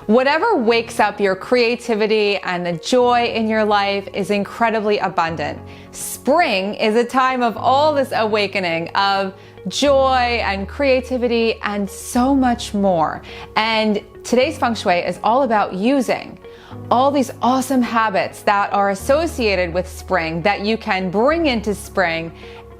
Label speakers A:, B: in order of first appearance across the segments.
A: Whatever wakes up your creativity and the joy in your life is incredibly abundant. Spring is a time of all this awakening of joy and creativity and so much more. And today's Feng Shui is all about using all these awesome habits that are associated with spring that you can bring into spring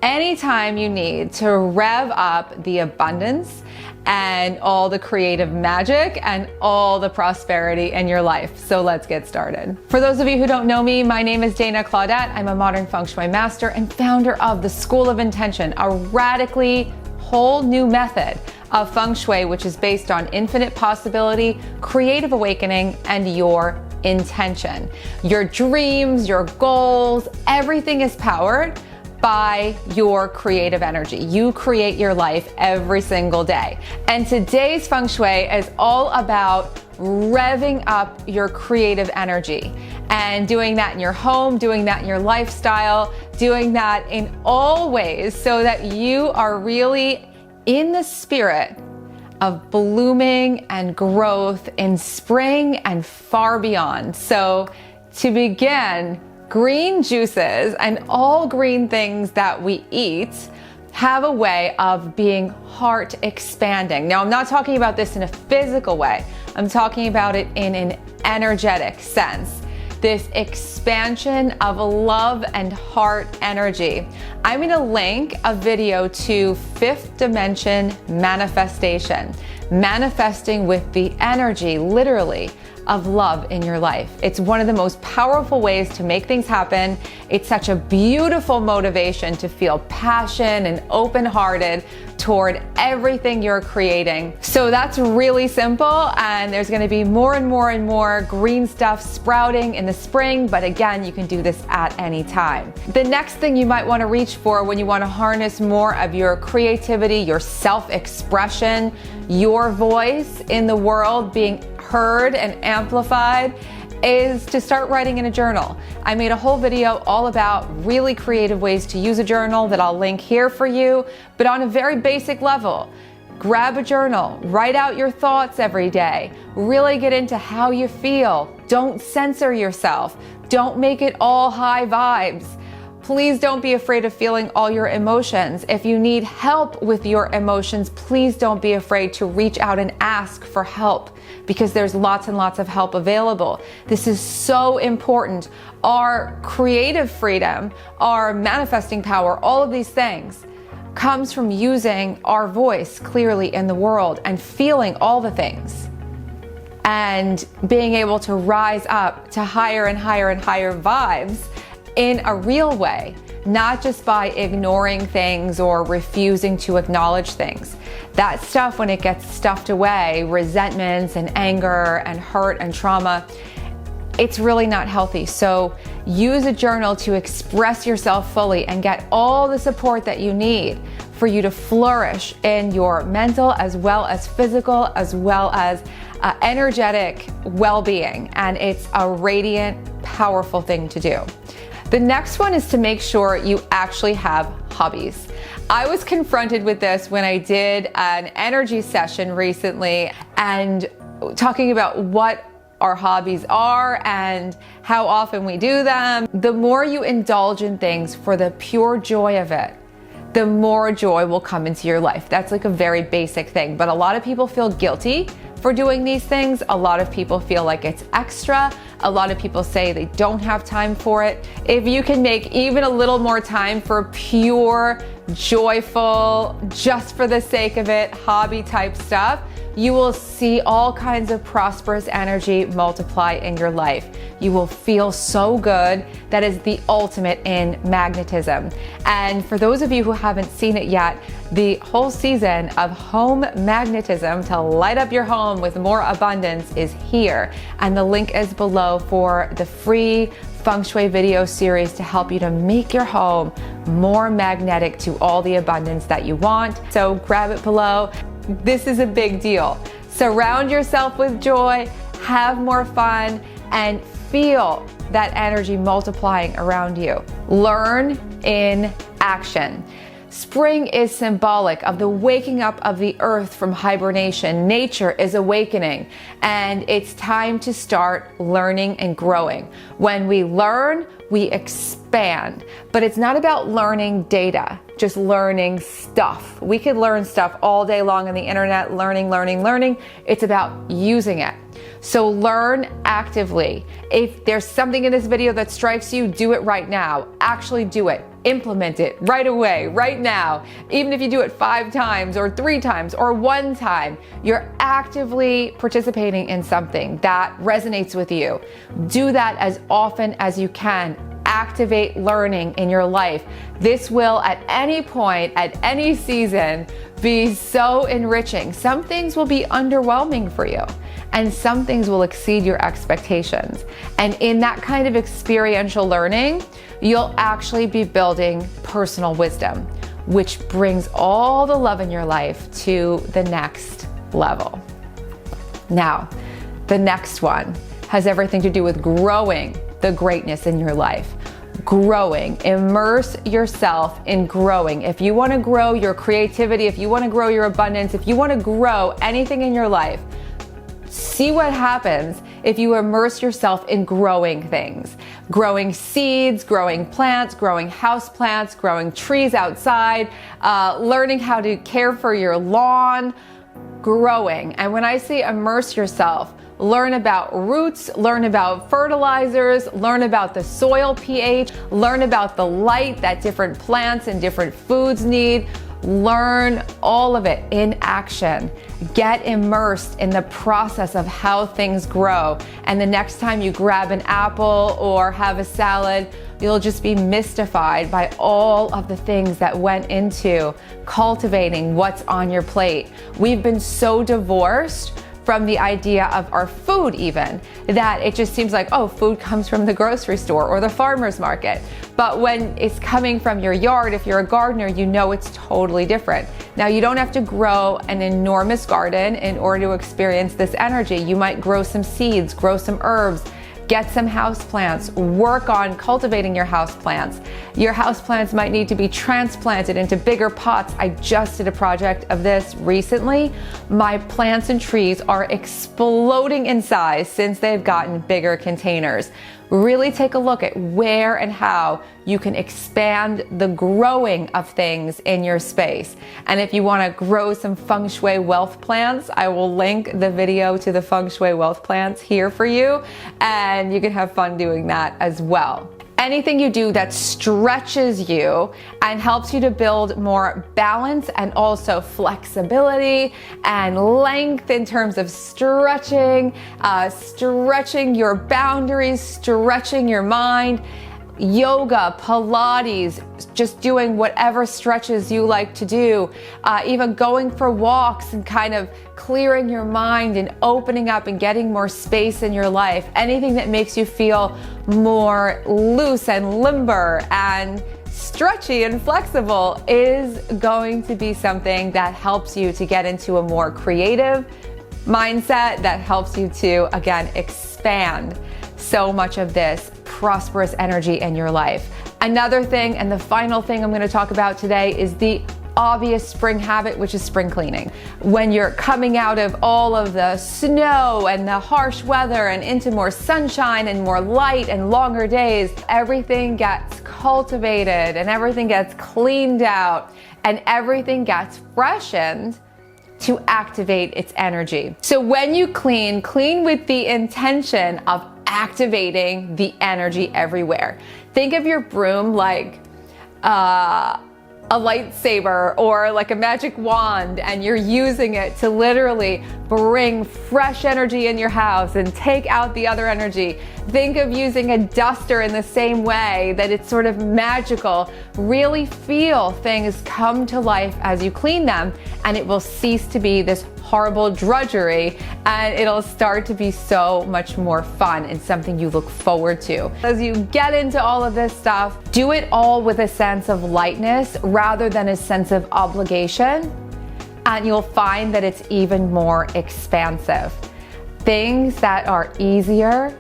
A: anytime you need to rev up the abundance and all the creative magic and all the prosperity in your life. So let's get started. For those of you who don't know me, my name is Claudat. I'm a modern Feng Shui master and founder of the School of Intention, a radically whole new method of Feng Shui, which is based on infinite possibility, creative awakening, and your intention. Your dreams, your goals, everything is powered by your creative energy. You create your life every single day. And today's Feng Shui is all about revving up your creative energy and doing that in your home, doing that in your lifestyle, doing that in all ways so that you are really in the spirit of blooming and growth in spring and far beyond. So to begin, green juices and all green things that we eat have a way of being heart expanding. Now, I'm not talking about this in a physical way. I'm talking about it in an energetic sense. This expansion of love and heart energy. I'm going to link a video to Fifth Dimension Manifestation, manifesting with the energy, literally, of love in your life. It's one of the most powerful ways to make things happen. It's such a beautiful motivation to feel passion and open-hearted toward everything you're creating. So that's really simple, and there's going to be more and more and more green stuff sprouting in the spring, but again, you can do this at any time. The next thing you might want to reach for when you want to harness more of your creativity, your self-expression, your voice in the world being heard and amplified, is to start writing in a journal. I made a whole video all about really creative ways to use a journal that I'll link here for you, but on a very basic level. Grab a journal, write out your thoughts every day, really get into how you feel. Don't censor yourself. Don't make it all high vibes. Please don't be afraid of feeling all your emotions. If you need help with your emotions, please don't be afraid to reach out and ask for help, because there's lots and lots of help available. This is so important. Our creative freedom, our manifesting power, all of these things comes from using our voice clearly in the world and feeling all the things and being able to rise up to higher and higher and higher vibes in a real way, not just by ignoring things or refusing to acknowledge things. That stuff, when it gets stuffed away, resentments and anger and hurt and trauma, it's really not healthy. So use a journal to express yourself fully and get all the support that you need for you to flourish in your mental as well as physical as well as energetic well-being. And it's a radiant, powerful thing to do. The next one is to make sure you actually have hobbies. I was confronted with this when I did an energy session recently and talking about what our hobbies are and how often we do them. The more you indulge in things for the pure joy of it, the more joy will come into your life. That's like a very basic thing, but a lot of people feel guilty for doing these things. A lot of people feel like it's extra. A lot of people say they don't have time for it. If you can make even a little more time for pure, joyful, just for the sake of it, hobby type stuff, you will see all kinds of prosperous energy multiply in your life. You will feel so good. That is the ultimate in magnetism. And for those of you who haven't seen it yet, the whole season of home magnetism to light up your home with more abundance is here. And the link is below for the free Feng Shui video series to help you to make your home more magnetic to all the abundance that you want. So grab it below. This is a big deal. Surround yourself with joy, have more fun, and feel that energy multiplying around you. Learn in action. Spring is symbolic of the waking up of the earth from hibernation. Nature is awakening, and it's time to start learning and growing. When we learn, we expand. But it's not about learning data, just learning stuff. We could learn stuff all day long on the internet, learning. It's about using it. So learn actively. If there's something in this video that strikes you, do it right now. Actually do it. Implement it right away, right now. Even if you do it 5 times or 3 times or 1 time, you're actively participating in something that resonates with you. Do that as often as you can. Activate learning in your life. This will, at any point, at any season, be so enriching. Some things will be underwhelming for you, and some things will exceed your expectations. And in that kind of experiential learning, you'll actually be building personal wisdom, which brings all the love in your life to the next level. Now, the next one has everything to do with growing the greatness in your life. Growing. Immerse yourself in growing. If you want to grow your creativity, if you want to grow your abundance, if you want to grow anything in your life, see what happens if you immerse yourself in growing things. Growing seeds, growing plants, growing house plants, growing trees outside, learning how to care for your lawn, growing. And when I say immerse yourself, learn about roots, learn about fertilizers, learn about the soil pH, learn about the light that different plants and different foods need. Learn all of it in action. Get immersed in the process of how things grow. And the next time you grab an apple or have a salad, you'll just be mystified by all of the things that went into cultivating what's on your plate. We've been so divorced from the idea of our food even, that it just seems like, oh, food comes from the grocery store or the farmer's market. But when it's coming from your yard, if you're a gardener, you know it's totally different. Now, you don't have to grow an enormous garden in order to experience this energy. You might grow some seeds, grow some herbs, get some houseplants, work on cultivating your houseplants. Your houseplants might need to be transplanted into bigger pots. I just did a project of this recently. My plants and trees are exploding in size since they've gotten bigger containers. Really take a look at where and how you can expand the growing of things in your space. And if you want to grow some Feng Shui wealth plants, I will link the video to the Feng Shui wealth plants here for you, and you can have fun doing that as well. Anything you do that stretches you and helps you to build more balance and also flexibility and length in terms of stretching, stretching your boundaries, stretching your mind, yoga, Pilates, just doing whatever stretches you like to do, even going for walks and kind of clearing your mind and opening up and getting more space in your life. Anything that makes you feel more loose and limber and stretchy and flexible is going to be something that helps you to get into a more creative mindset, that helps you to, again, expand so much of this prosperous energy in your life. Another thing, and the final thing I'm going to talk about today, is the obvious spring habit, which is spring cleaning. When you're coming out of all of the snow and the harsh weather and into more sunshine and more light and longer days, everything gets cultivated and everything gets cleaned out and everything gets freshened to activate its energy. So when you clean with the intention of activating the energy everywhere. Think of your broom like a lightsaber or like a magic wand, and you're using it to literally bring fresh energy in your house and take out the other energy. Think of using a duster in the same way, that it's sort of magical. Really feel things come to life as you clean them, and it will cease to be this horrible drudgery, and it'll start to be so much more fun and something you look forward to. As you get into all of this stuff, do it all with a sense of lightness rather than a sense of obligation, and you'll find that it's even more expansive. Things that are easier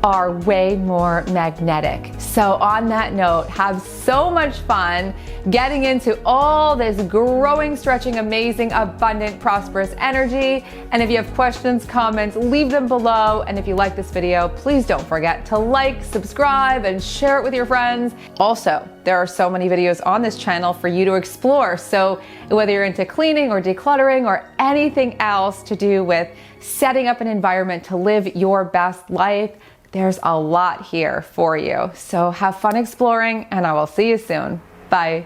A: are way more magnetic. So on that note, have so much fun getting into all this growing, stretching, amazing, abundant, prosperous energy. And if you have questions, comments, leave them below. And if you like this video, please don't forget to like, subscribe, and share it with your friends. Also, there are so many videos on this channel for you to explore. So whether you're into cleaning or decluttering or anything else to do with setting up an environment to live your best life, there's a lot here for you. So have fun exploring, and I will see you soon. Bye.